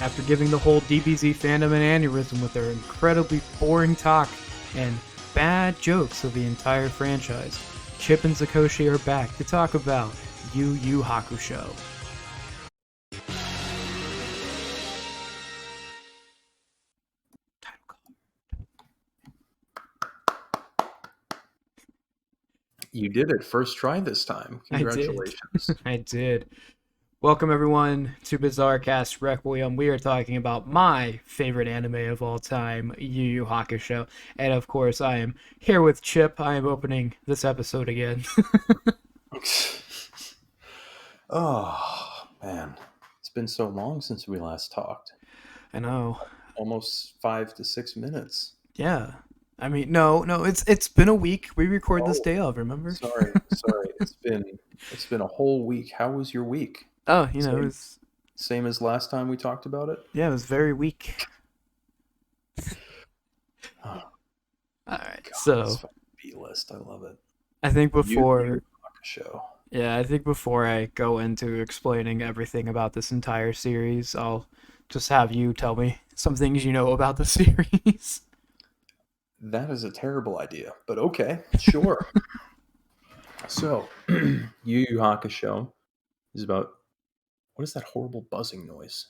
After giving the whole DBZ fandom an aneurysm with their incredibly boring talk and bad jokes of the entire franchise, Chip and Zakoshi are back to talk about Yu Yu Hakusho. You did it first try this time. Congratulations. I did. Welcome everyone to Bizarrecast Requiem. We are talking about my favorite anime of all time, Yu Yu Hakusho. And of course, I am here with Chip. I am opening this episode again. Oh, man. It's been so long since we last talked. I know. Almost 5 to 6 minutes. Yeah. I mean, no, it's been a week. We record this day of, remember? Sorry. It's been a whole week. How was your week? Oh, you know, it was Same as last time we talked about it? Yeah, it was very weak. Oh, Alright, God, so this fucking B-list. I love it. I think before Yu Yu Hakusho. Yeah, I think before I go into explaining everything about this entire series, I'll just have you tell me some things you know about the series. That is a terrible idea, but okay, sure. So, Yu Yu Hakusho is about, what is that horrible buzzing noise?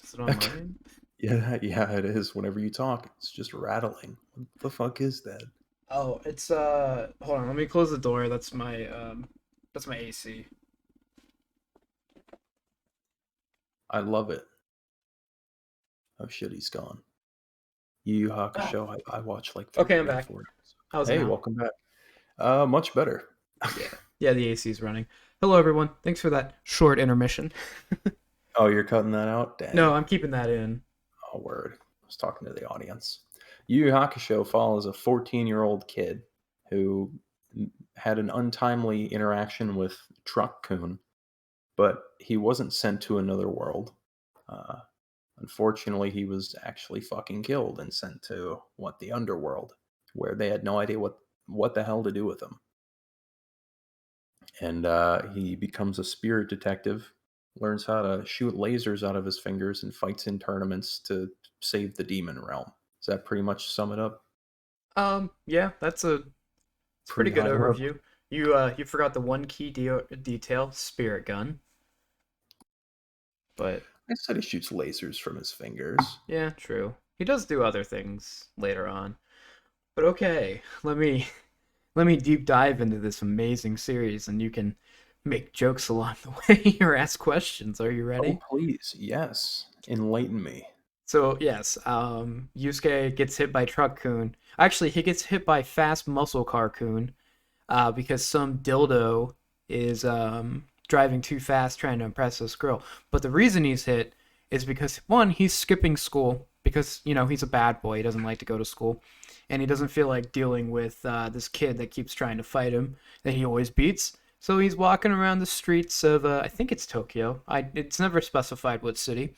Is it on mine? Yeah, it is. Whenever you talk, it's just rattling. What the fuck is that? Oh, it's hold on, let me close the door. That's my AC. I love it. Oh shit, he's gone. Yu Yu Hakusho, I watched like Okay, I'm back. 4 episodes. How's it Hey, now? welcome back. Much better. Yeah, the AC is running. Hello everyone. Thanks for that short intermission. Oh, you're cutting that out? Dang. No, I'm keeping that in. Oh, word. I was talking to the audience. Yu Yu Hakusho follows a 14-year-old kid who had an untimely interaction with Truck-kun, but he wasn't sent to another world. Uh, Unfortunately, he was actually fucking killed and sent to, the underworld, where they had no idea what the hell to do with him. And he becomes a spirit detective, learns how to shoot lasers out of his fingers, and fights in tournaments to save the demon realm. Does that pretty much sum it up? Yeah, it's a pretty Pretty good high up. overview. You forgot the one key detail, spirit gun. But I said he shoots lasers from his fingers. yeah, true. He does do other things later on. But okay, let me deep dive into this amazing series and you can make jokes along the way or ask questions. Are you Oh, ready? please, yes. Enlighten me. So, yes, Yusuke gets hit by Truck-kun. Actually, he gets hit by Fast Muscle Car-kun because some dildo is driving too fast trying to impress this girl. But the reason he's hit is because, one, he's skipping school because, you know, he's a bad boy. He doesn't like to go to school. And he doesn't feel like dealing with this kid that keeps trying to fight him that he always beats. So he's walking around the streets of, I think it's Tokyo. It's never specified what city.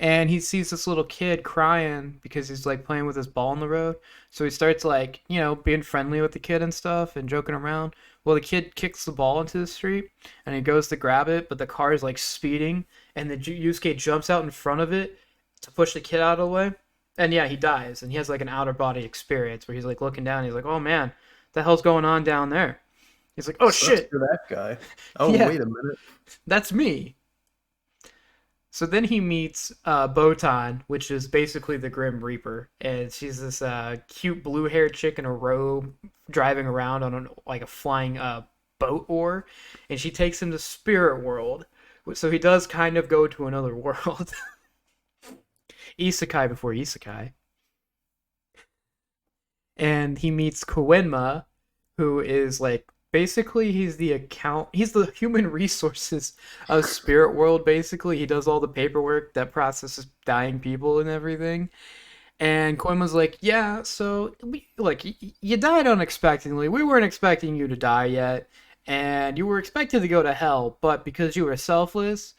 And he sees this little kid crying because he's like playing with his ball in the road. So he starts like, you know, being friendly with the kid and stuff and joking around. Well, the kid kicks the ball into the street and he goes to grab it, but the car is like speeding and the Yusuke jumps out in front of it to push the kid out of the way. And yeah, he dies and he has like an outer body experience where he's like looking down and he's like, "Oh man, what the hell's going on down there?" He's like, "Oh Sucks shit." for that guy. Oh, Yeah, wait a minute. that's me. So then he meets Botan, which is basically the Grim Reaper, and she's this cute blue-haired chick in a robe driving around on like a flying boat oar, and she takes him to Spirit World. So he does kind of go to another world. Isekai before Isekai. And he meets Koenma, who is like basically he's the human resources of Spirit World. Basically, he does all the paperwork that processes dying people and everything. And Koenma's like, yeah, so like you died unexpectedly. We weren't expecting you to die yet, and you were expected to go to hell, but because you were selfless,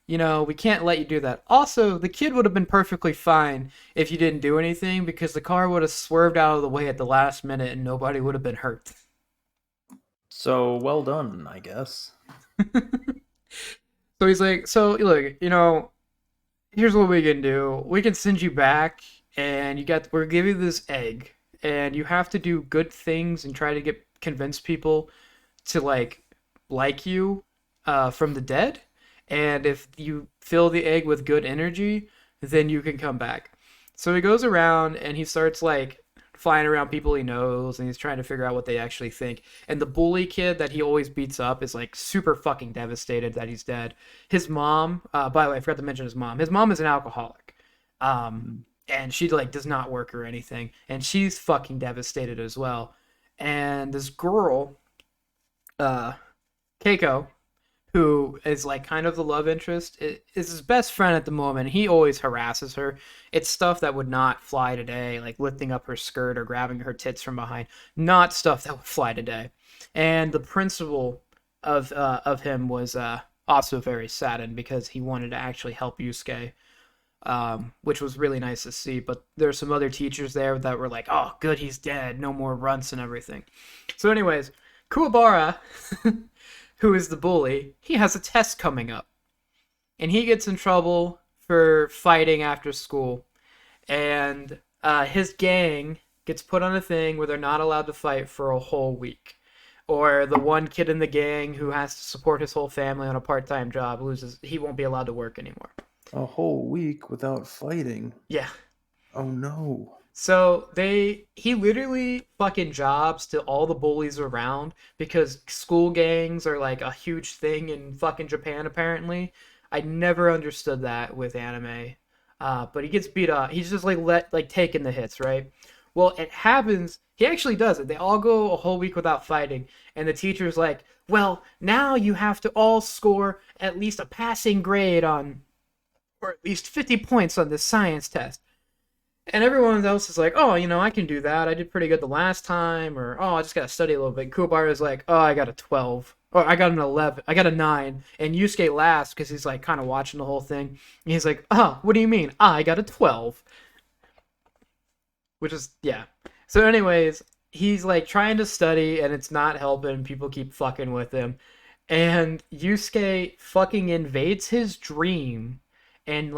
you know, we can't let you do that. Also, the kid would have been perfectly fine if you didn't do anything because the car would have swerved out of the way at the last minute and nobody would have been hurt. So, well done, I guess. So he's like, so look, here's what we can do. We can send you back, and we're giving you this egg, and you have to do good things and try to convince people to like you from the dead. And if you fill the egg with good energy, then you can come back. So he goes around and he starts flying around people he knows, and he's trying to figure out what they actually think. And the bully kid that he always beats up is like super fucking devastated that he's dead. His mom, by the way, I forgot to mention his mom. His mom is an alcoholic, and she does not work or anything, and she's fucking devastated as well. And this girl, uh, Keiko, who is like kind of the love interest, is his best friend at the moment. He always harasses her. It's stuff that would not fly today, like lifting up her skirt or grabbing her tits from behind. Not stuff that would fly today. And the principal of him was also very saddened because he wanted to actually help Yusuke, which was really nice to see. But there's some other teachers there that were like, "Oh, good, he's dead. No more runts and everything." So, anyways, Kuwabara, who is the bully, he has a test coming up, and he gets in trouble for fighting after school, and his gang gets put on a thing where they're not allowed to fight for a whole week. Or the one kid in the gang who has to support his whole family on a part-time job he won't be allowed to work anymore. A whole week without fighting. Yeah. Oh no. So he literally fucking jobs to all the bullies around because school gangs are like a huge thing in fucking Japan apparently. I never understood that with anime. But he gets beat up. He's just taking the hits, right? Well, it happens. He actually does it. They all go a whole week without fighting, and the teacher's like, "Well, now you have to all score at least a passing grade on, or at least 50 points on this science test." And everyone else is like, "Oh, I can do that. I did pretty good the last time," or "Oh, I just gotta study a little bit." Kuwabara is like, "Oh, I got a 12." Or I got an 11. I got a 9. And Yusuke laughs because he's like kind of watching the whole thing. And he's like, "Oh, what do you mean? I got a 12." Which is, yeah. So, anyways, he's like trying to study and it's not helping. People keep fucking with him. And Yusuke fucking invades his dream and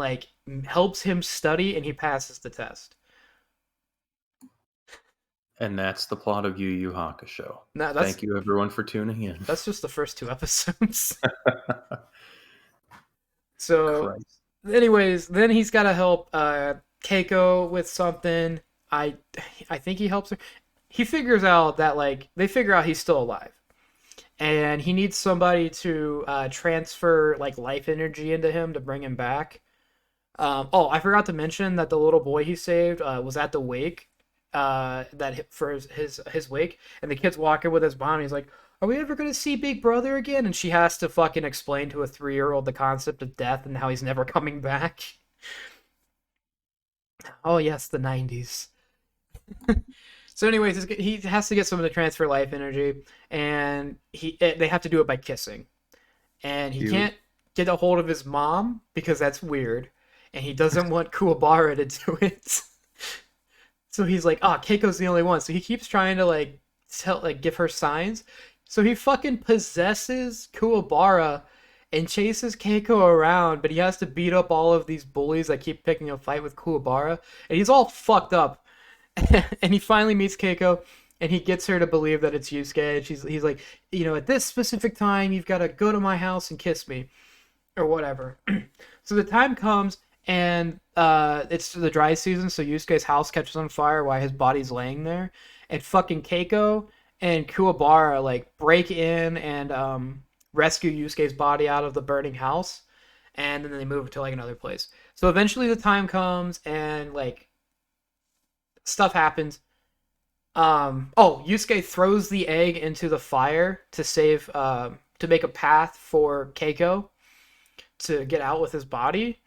helps him study, and he passes the test. And that's the plot of Yu Yu Hakusho. Now Thank you everyone for tuning in. that's just the first 2 episodes. So, Christ. anyways, then he's got to help Keiko with something. I I think he helps her. He figures out that they figure out he's still alive, and he needs somebody to transfer life energy into him to bring him back. Oh, I forgot to mention that the little boy he saved was at the wake. For his wake, and the kid's walking with his mom. He's like, "Are we ever gonna see Big Brother again?" And she has to fucking explain to a 3-year-old the concept of death and how he's never coming back. Oh yes, the 90s. So, anyways, he has to get someone to transfer life energy, and they have to do it by kissing, and he Cute. can't get a hold of his mom because that's weird, and he doesn't want Kuwabara to do it. So he's like, Keiko's the only one. So he keeps trying to give her signs. So he fucking possesses Kuwabara and chases Keiko around, but he has to beat up all of these bullies that keep picking a fight with Kuwabara, and he's all fucked up. And he finally meets Keiko, and he gets her to believe that it's Yusuke. And he's like, at this specific time, you've got to go to my house and kiss me, or whatever. So the time comes, and it's the dry season, so Yusuke's house catches on fire while his body's laying there, and fucking Keiko and Kuwabara break in and rescue Yusuke's body out of the burning house, and then they move it to another place. So eventually the time comes, and stuff happens. Yusuke throws the egg into the fire to make a path for Keiko to get out with his body.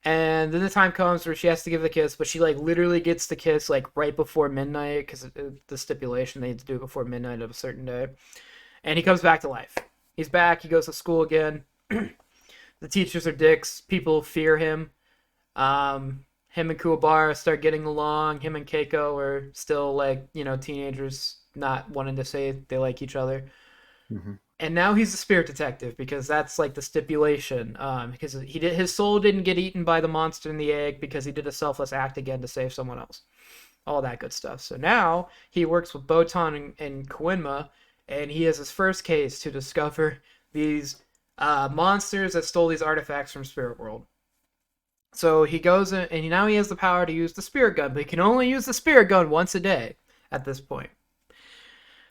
And then the time comes where she has to give the kiss, but she literally gets the kiss right before midnight because the stipulation they need to do it before midnight of a certain day. And he comes back to life. He's back. He goes to school again. The teachers are dicks. People fear him. Him and Kuwabara start getting along. Him and Keiko are still teenagers, not wanting to say they like each other. Mm-hmm. And now he's a spirit detective because that's like the stipulation. Because his soul didn't get eaten by the monster in the egg because he did a selfless act again to save someone else. All that good stuff. So now he works with Botan and Koenma, and he has his first case to discover these monsters that stole these artifacts from Spirit World. So he goes in, and now he has the power to use the spirit gun, but he can only use the spirit gun once a day at this point.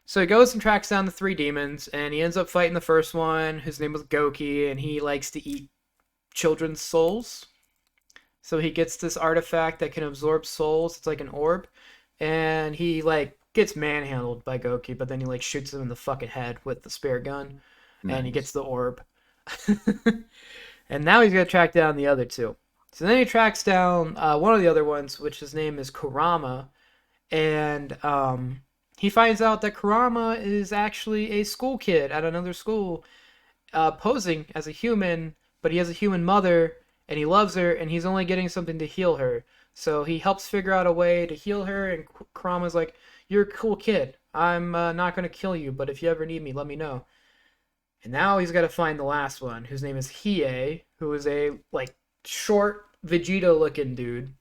So he goes and tracks down the three demons, and he ends up fighting the first one, whose name was Goki, and he likes to eat children's souls. So he gets this artifact that can absorb souls. It's like an orb, and he like gets manhandled by Goki, but then he like shoots him in the fucking head with the spirit gun, and he gets Nice. the orb. And now he's gonna track down the other two. So then he tracks down one of the other ones, which his name is Kurama, and he finds out that Kurama is actually a school kid at another school, posing as a human, but he has a human mother, and he loves her, and he's only getting something to heal her. So he helps figure out a way to heal her, and Kurama's like, "You're a cool kid. I'm not gonna kill you, but if you ever need me, let me know." And now he's got to find the last one, whose name is Hiei, who is a like short Vegeta-looking dude.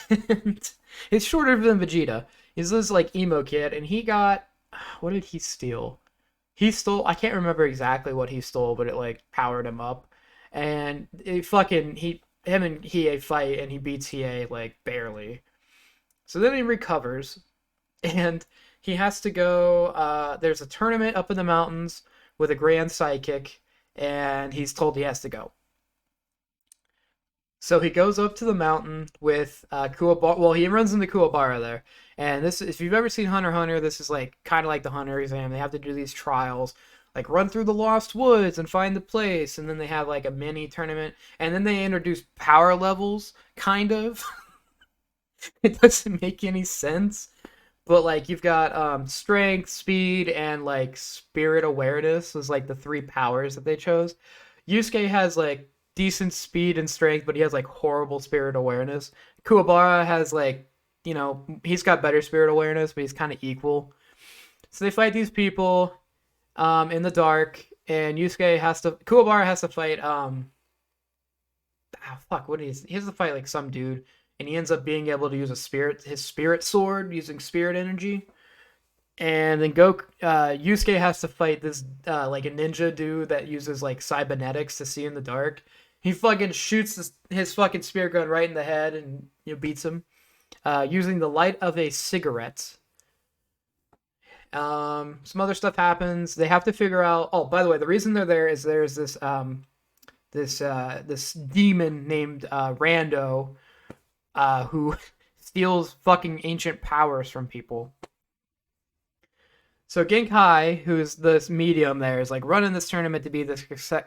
And he's shorter than Vegeta. He's this like emo kid, and he got what did he steal? He stole. I can't remember exactly what he stole, but it like powered him up, and it fucking he him and Hiei fight, and he beats Hiei like barely. So then he recovers, and he has to go. There's a tournament up in the mountains with a grand psychic, and he's told he has to go. So he goes up to the mountain with Kuwabara. Well, he runs into Kuwabara there, and this, if you've ever seen Hunter x Hunter, this is like kind of like the Hunter exam. They have to do these trials, like run through the Lost Woods and find the place, and then they have like a mini tournament, and then they introduce power levels, kind of. It doesn't make any sense, but like you've got strength, speed, and like spirit awareness was like the three powers that they chose. Yusuke has like decent speed and strength, but he has like horrible spirit awareness. Kuwabara has like, he's got better spirit awareness, but he's kind of equal. So they fight these people in the dark, and Kuwabara has to fight fuck, what is he has to fight like some dude, and he ends up being able to use his spirit sword using spirit energy. And then Yusuke has to fight this like a ninja dude that uses like cybernetics to see in the dark. He fucking shoots his fucking spear gun right in the head and beats him using the light of a cigarette. Some other stuff happens. They have to figure out. Oh, by the way, the reason they're there is there's this demon named Rando who steals fucking ancient powers from people. So Genkai, who's this medium there, is like running this tournament to be the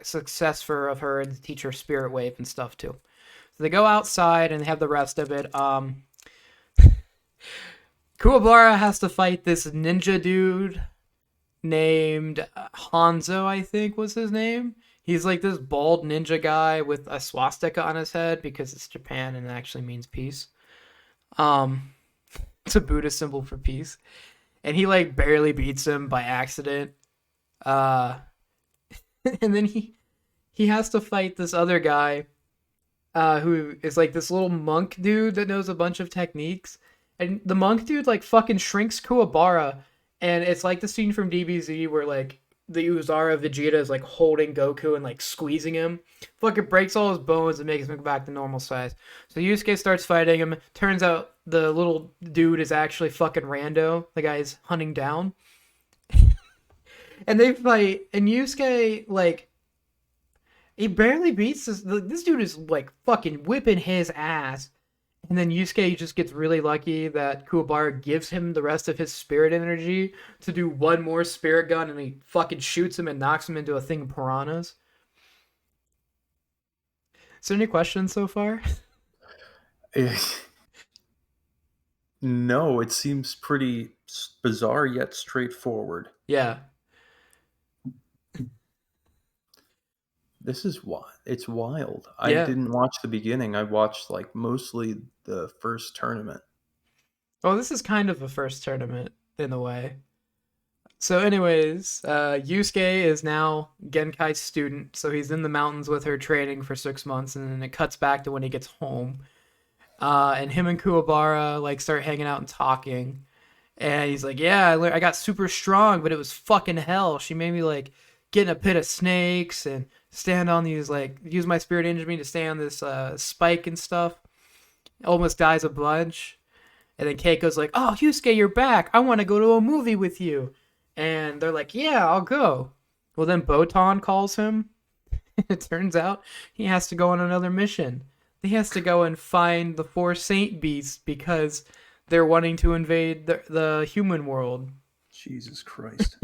successor of her and to teach her spirit wave and stuff too. So they go outside and they have the rest of it. Kuwabara has to fight this ninja dude named Hanzo, I think was his name. He's like this bald ninja guy with a swastika on his head because it's Japan and it actually means peace. Um, it's a Buddhist symbol for peace. And he like barely beats him by accident. Uh, and then he has to fight this other guy who is like this little monk dude that knows a bunch of techniques. And the monk dude like fucking shrinks Kuwabara, and it's like the scene from DBZ where like the Uzara Vegeta is like holding Goku and like squeezing him. Fucking breaks all his bones and makes him go back to normal size. So Yusuke starts fighting him. Turns out the little dude is actually fucking Rando, the guy is hunting down. And they fight, and Yusuke like he barely beats this dude is like fucking whipping his ass. And then Yusuke just gets really lucky that Kuwabara gives him the rest of his spirit energy to do one more spirit gun, and he fucking shoots him and knocks him into a thing of piranhas. Is there any questions so far? No, it seems pretty bizarre yet straightforward. Yeah. This is why it's wild. I Yeah. didn't watch the beginning. I watched like mostly the first tournament. Oh, this is kind of a first tournament in a way. So, anyways, Yusuke is now Genkai's student, so he's in the mountains with her training for 6 months, and then it cuts back to when he gets home. And him and Kuwabara like start hanging out and talking, and he's like, "Yeah, I got super strong, but it was fucking hell. She made me like get in a pit of snakes and stand on these like use my spirit energy to stay on this spike and stuff. Almost dies a bunch." And then Keiko's like, "Oh, Yusuke, you're back. I want to go to a movie with you." And they're like, "Yeah, I'll go." Well, then Botan calls him. It turns out he has to go on another mission. He has to go and find the four saint beasts because they're wanting to invade the human world. Jesus Christ.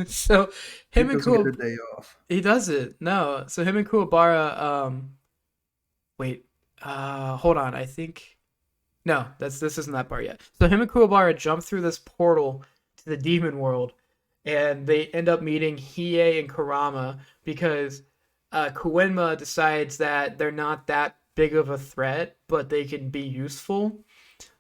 So He him and doesn't get a Kuwabara, day off. he does it. No, so him and Kuwabara, wait, hold on. I think no, this isn't that part yet. So him and Kuwabara jump through this portal to the demon world, and they end up meeting Hiei and Kurama because Koenma decides that they're not that big of a threat, but they can be useful.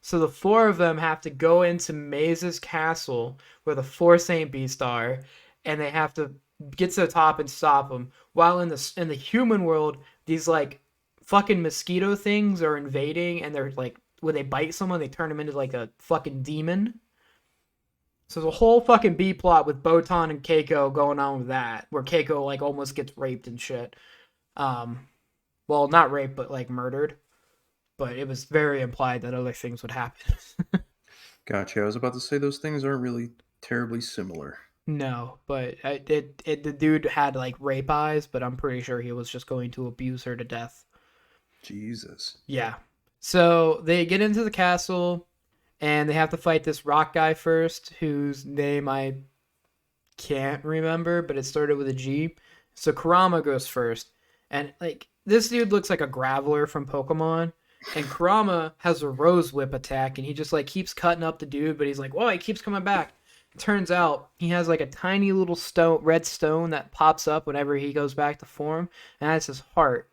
So the four of them have to go into Maze's castle where the four Saint Beasts are, and they have to get to the top and stop them. While in the human world, these like fucking mosquito things are invading, and they're like when they bite someone, they turn them into like a fucking demon. So there's a whole fucking B plot with Botan and Keiko going on with that, where Keiko like almost gets raped and shit. Um, well, not raped, but like murdered. But it was very implied that other things would happen. Gotcha. I was about to say those things aren't really terribly similar. No, but the dude had like rape eyes, but I'm pretty sure he was just going to abuse her to death. Jesus. Yeah. So they get into the castle and they have to fight this rock guy first, whose name I can't remember, but it started with a G. So Kurama goes first, and like this dude looks like a Graveler from Pokemon. And Kurama has a Rose Whip attack, and he just like keeps cutting up the dude, but he's like, "Whoa!" He keeps coming back. Turns out he has like a tiny little red stone that pops up whenever he goes back to form, and that's his heart.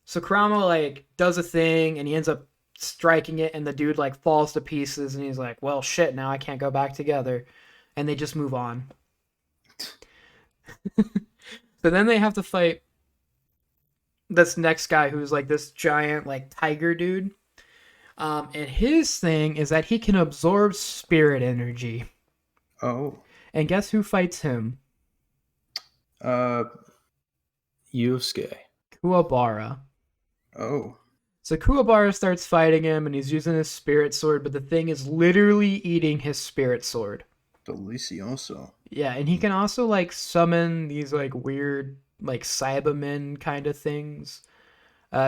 So Kurama like does a thing, and he ends up striking it, and the dude like falls to pieces, and he's like, "Well, shit! Now I can't go back together," and they just move on. So then they have to fight this next guy who's like this giant like tiger dude. And his thing is that he can absorb spirit energy. Oh. And guess who fights him? Uh, Yusuke. Kuwabara. Oh. So Kuwabara starts fighting him, and he's using his spirit sword, but the thing is literally eating his spirit sword. Delicioso. Yeah, and he can also like summon these like weird like Cybermen kind of things.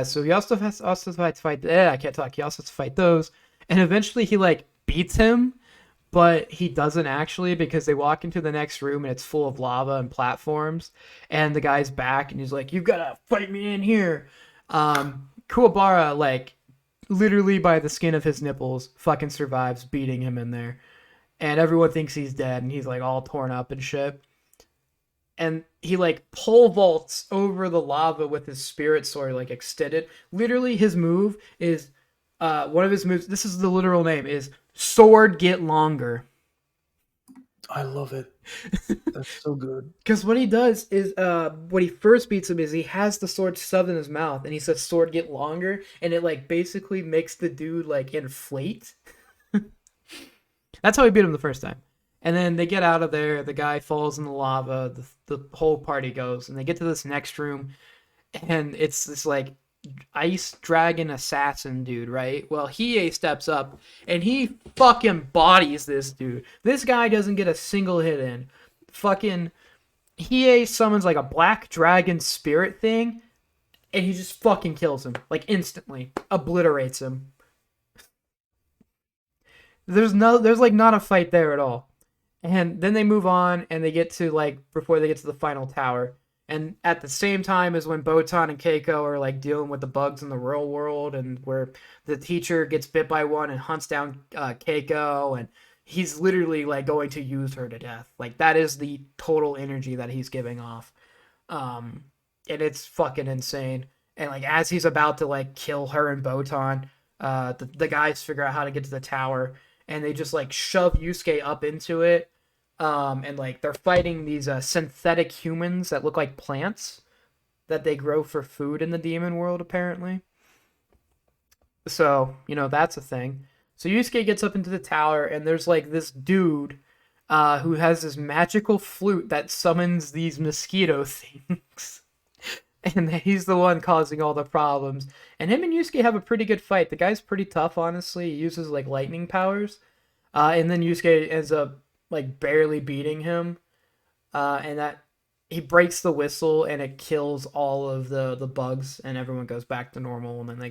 So he also has to fight. I can't talk. He also has to fight those, and eventually he like beats him, but he doesn't actually because they walk into the next room and it's full of lava and platforms, and the guy's back and he's like, "You gotta fight me in here." Kuwabara like literally by the skin of his nipples fucking survives beating him in there, and everyone thinks he's dead, and he's like all torn up and shit. And he like pole vaults over the lava with his spirit sword like extended. Literally, his move is one of his moves. This is the literal name is sword get longer. I love it. That's so good. Because what he does is when he first beats him is he has the sword shoved in his mouth and he says sword get longer, and it like basically makes the dude like inflate. That's how he beat him the first time. And then they get out of there. The guy falls in the lava. The whole party goes, and they get to this next room, and it's this like ice dragon assassin dude, right? Well, Hiei steps up, and he fucking bodies this dude. This guy doesn't get a single hit in. Fucking Hiei summons like a black dragon spirit thing, and he just fucking kills him like instantly, obliterates him. There's like not a fight there at all. And then they move on and they get to like before they get to the final tower. And at the same time as when Botan and Keiko are like dealing with the bugs in the real world, and where the teacher gets bit by one and hunts down Keiko, and he's literally like going to use her to death. Like that is the total energy that he's giving off. And it's fucking insane. And like as he's about to like kill her and Botan, the guys figure out how to get to the tower, and they just like shove Yusuke up into it. And like they're fighting these synthetic humans that look like plants that they grow for food in the demon world, apparently. So, that's a thing. So Yusuke gets up into the tower, and there's like this dude who has this magical flute that summons these mosquito things. And he's the one causing all the problems. And him and Yusuke have a pretty good fight. The guy's pretty tough, honestly. He uses like lightning powers. And then Yusuke ends up like barely beating him. And that he breaks the whistle and it kills all of the bugs and everyone goes back to normal and then they